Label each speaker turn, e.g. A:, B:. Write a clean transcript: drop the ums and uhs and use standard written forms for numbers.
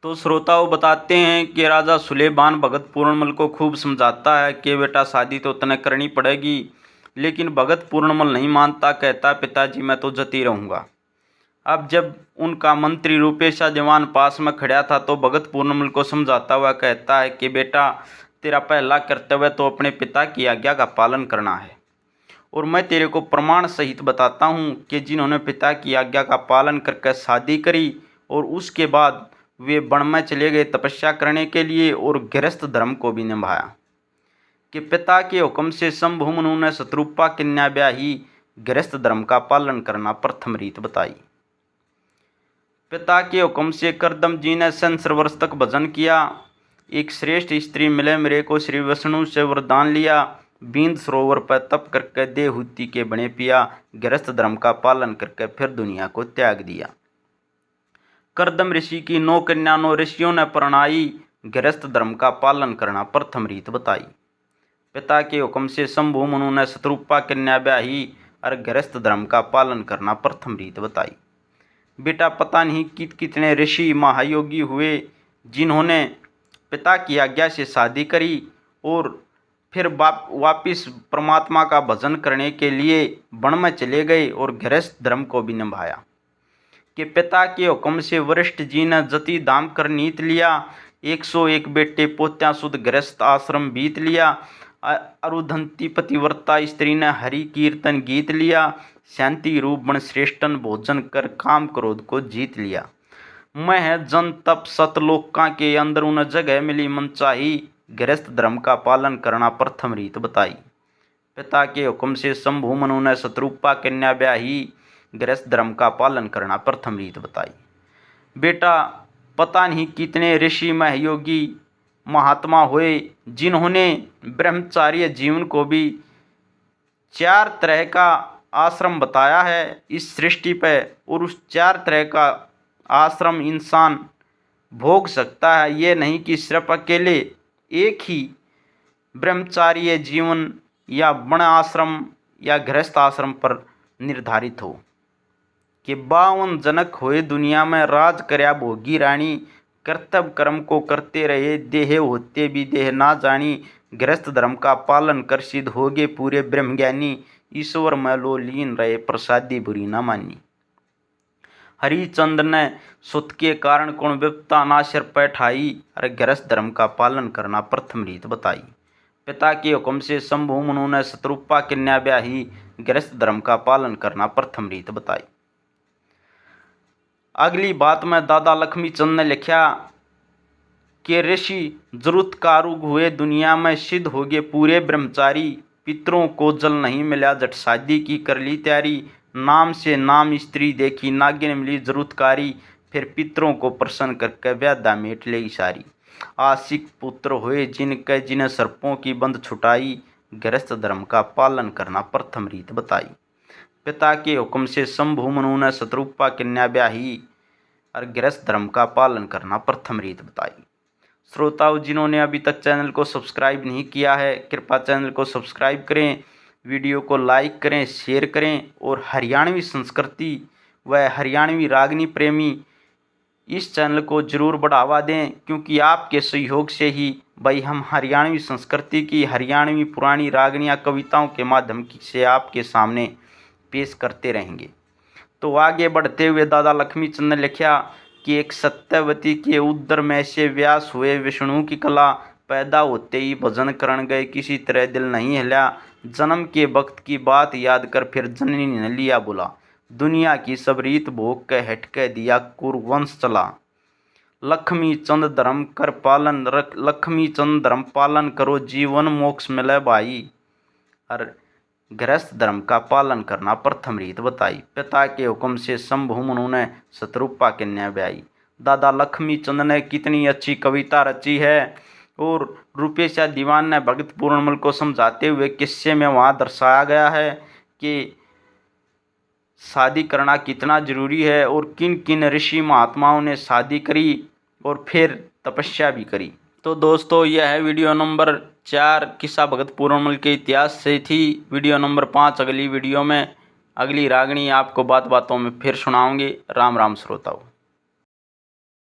A: तो श्रोताओं बताते हैं कि राजा सुलेमान भगत पूर्णमल को खूब समझाता है कि बेटा शादी तो तने करनी पड़ेगी, लेकिन भगत पूर्णमल नहीं मानता। कहता पिताजी मैं तो जती रहूँगा। अब जब उनका मंत्री रूपेशा दीवान पास में खड़ा था तो भगत पूर्णमल को समझाता हुआ कहता है कि बेटा तेरा पहला कर्तव्य तो अपने पिता की आज्ञा का पालन करना है, और मैं तेरे को प्रमाण सहित बताता हूँ कि जिन्होंने पिता की आज्ञा का पालन करके शादी करी और उसके बाद वे वन में चले गए तपस्या करने के लिए और गृहस्थ धर्म को भी निभाया। कि पिता के हुक्म से शंभु मनु ने शत्रुपा कन्या ब्याही, गृहस्थ धर्म का पालन करना प्रथम रीत बताई। पिता के हुक्म से करदम जी ने संवत्सर वर्ष तक भजन किया। एक श्रेष्ठ स्त्री मिले मेरे को श्री विष्णु से वरदान लिया। बींद सरोवर पर तप करके देहूति के बने पिया, गृहस्थ धर्म का पालन करके फिर दुनिया को त्याग दिया। करदम ऋषि की 9 कन्या 9 ऋषियों ने परणाई, गृहस्थ धर्म का पालन करना प्रथम रीत बताई। पिता के हुक्म से शंभु मनु ने शत्रुपा कन्या ब्याही और गृहस्थ धर्म का पालन करना प्रथम रीत बताई। बेटा पता नहीं कितने ऋषि महायोगी हुए जिन्होंने पिता की आज्ञा से शादी करी और फिर वापिस परमात्मा का भजन करने के लिए वन में चले गए और गृहस्थ धर्म को भी निभाया। कि पिता के हुक्म से वरिष्ठ जी ने जति दाम कर नीत लिया। 101 बेटे पोत्या सुध गृहस्थ आश्रम बीत लिया। अरुधंती पतिव्रता स्त्री ने हरि कीर्तन गीत लिया। शांति रूप बन श्रेष्ठन भोजन कर काम क्रोध को जीत लिया। मैं है जन तप सतलोका के अंदर उन्हें जगह मिली मन चाही, गृहस्थ धर्म का पालन करना प्रथम रीत बताई। पिता के हुक्म से शंभु मनु ने शत्रुपा कन्या ब्याही, गृहस्थ धर्म का पालन करना प्रथम रीत बताई। बेटा पता नहीं कितने ऋषि महयोगी महात्मा हुए जिन्होंने ब्रह्मचार्य जीवन को भी 4 तरह का आश्रम बताया है इस सृष्टि पर, और उस 4 तरह का आश्रम इंसान भोग सकता है। ये नहीं कि सिर्फ अकेले एक ही ब्रह्मचार्य जीवन या वन आश्रम या गृहस्थ आश्रम पर निर्धारित हो। कि 52 जनक हुए दुनिया में राज करया भोगी रानी, कर्तव्य कर्म को करते रहे देह होते भी देह ना जानी, गृहस्थ धर्म का पालन कर सिद्ध होगे पूरे ब्रह्मज्ञानी, ईश्वर में लो लीन रहे प्रसादी बुरी ना मानी। हरिचंद्र ने सुत के कारण कौन विपता ना सिर पैठाई, और गृहस्थ धर्म का पालन करना प्रथम रीत बताई। पिता के हुक्म से शंभु मनु ने शत्रुपा कन्या ब्याही, गृहस्थ धर्म का पालन करना प्रथम रीत बताई। अगली बात में दादा लक्ष्मी चंद ने लिखा कि ऋषि जरूरत कारुग हुए दुनिया में सिद्ध हो गए पूरे ब्रह्मचारी, पितरों को जल नहीं मिला जट शादी की कर ली तैयारी, नाम से नाम स्त्री देखी नागिन मिली जरूरतकारी, फिर पितरों को प्रसन्न करके व्यादा मेट ले सारी। आशिक पुत्र हुए जिनके जिन्हें सर्पों की बंद छुटाई, गृहस्थ धर्म का पालन करना प्रथम रीत बताई। पिता के हुक्म से शंभु मनु ने शत्रुपा कन्या ब्याही और गृहस्थ धर्म का पालन करना प्रथम रीत बताई। श्रोताओं जिन्होंने अभी तक चैनल को सब्सक्राइब नहीं किया है कृपया चैनल को सब्सक्राइब करें, वीडियो को लाइक करें, शेयर करें, और हरियाणवी संस्कृति व हरियाणवी रागनी प्रेमी इस चैनल को ज़रूर बढ़ावा दें, क्योंकि आपके सहयोग से ही भाई हम हरियाणवी संस्कृति की हरियाणवी पुरानी रागनियाँ कविताओं के माध्यम से आपके सामने पेश करते रहेंगे। तो आगे बढ़ते हुए दादा लक्ष्मी चंद ने लिखा कि एक सत्यवती के उदर में से व्यास हुए विष्णु की कला, पैदा होते ही भजन करण गए किसी तरह दिल नहीं हिला, जन्म के वक्त की बात याद कर फिर जननी ने लिया बुला, दुनिया की सब रीत भोग के हटके दिया कुरुवंश चला। लक्ष्मी चंद धर्म कर पालन लक्ष्मी चंद धर्म पालन करो जीवन मोक्ष मिले भाई, और गृहस्थ धर्म का पालन करना प्रथम रीत बताई। पिता के हुक्म से शंभु मनु ने शत्रुपा कन्या ब्याही। दादा लक्ष्मी चंद ने कितनी अच्छी कविता रची है, और रूपेशा दीवान ने भगत पूर्णमल को समझाते हुए किस्से में वहाँ दर्शाया गया है कि शादी करना कितना जरूरी है और किन किन ऋषि महात्माओं ने शादी करी और फिर तपस्या भी करी। तो दोस्तों यह है वीडियो नंबर 4 किस्सा भगत पूर्णमल के इतिहास से थी। वीडियो नंबर 5 अगली वीडियो में अगली रागनी आपको बात बातों में फिर सुनाऊंगे। राम राम श्रोताओं।